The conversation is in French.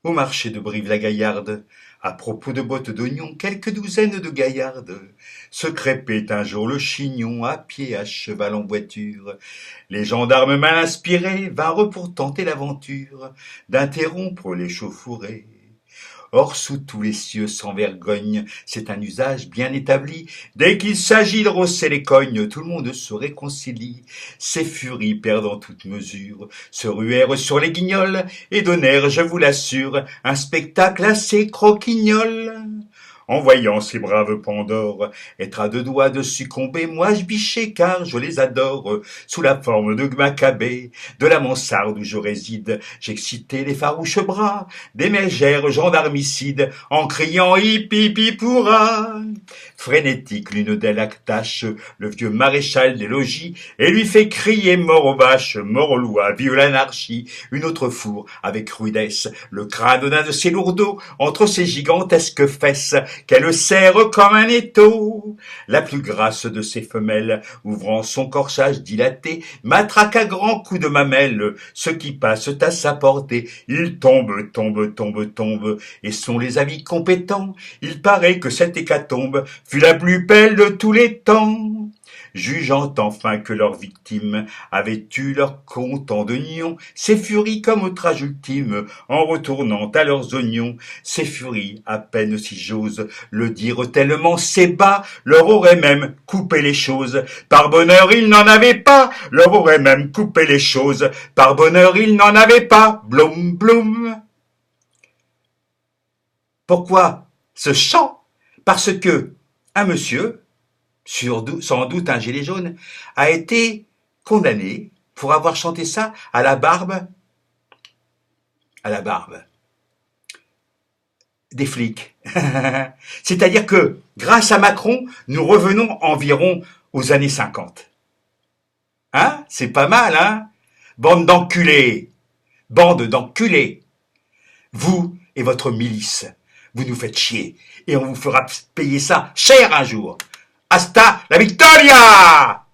Au marché de Brive-la-Gaillarde, à propos de bottes d'oignons, quelques douzaines de gaillardes se crêpaient un jour le chignon, à pied, à cheval, en voiture. Les gendarmes mal inspirés vinrent pour tenter l'aventure d'interrompre l'échauffourée. Or, sous tous les cieux sans vergogne, c'est un usage bien établi. Dès qu'il s'agit de rosser les cognes, tout le monde se réconcilie. Ces furies, perdant toute mesure, se ruèrent sur les guignols et donnèrent, je vous l'assure, un spectacle assez croquignol. En voyant ces braves Pandores être à deux doigts de succomber, moi je bichais car je les adore. Sous la forme de Macabée, de la mansarde où je réside, j'excitais les farouches bras des mégères gendarmicides en criant hip hip hip hurrah. Frénétique, l'une d'elles attache le vieux maréchal des logis et lui fait crier mort aux vaches, mort aux lois, vive l'anarchie. Une autre fourre avec rudesse le crâne d'un de ses lourdeaux entre ses gigantesques fesses qu'elle serre comme un étau. La plus grasse de ses femelles, ouvrant son corsage dilaté, matraque à grands coups de mamelle ceux qui passent à sa portée. Ils tombent, tombent, tombent, tombent, et sont les avis compétents. Il paraît que cette hécatombe fut la plus belle de tous les temps. Jugeant enfin que leurs victimes avaient eu leur compte en oignons, ces furies comme outrage ultime, en retournant à leurs oignons, ces furies, à peine si j'ose le dire tellement c'est bas, leur auraient même coupé les choses. Par bonheur, ils n'en avaient pas, leur auraient même coupé les choses. Par bonheur, ils n'en avaient pas. Bloum, bloum. Pourquoi ce chant? Parce que un monsieur, sans doute un gilet jaune, a été condamné pour avoir chanté ça à la barbe des flics. C'est-à-dire que, grâce à Macron, nous revenons environ aux années 50. Hein? C'est pas mal, hein? Bande d'enculés! Bande d'enculés! Vous et votre milice, vous nous faites chier et on vous fera payer ça cher un jour. Hasta la victoria!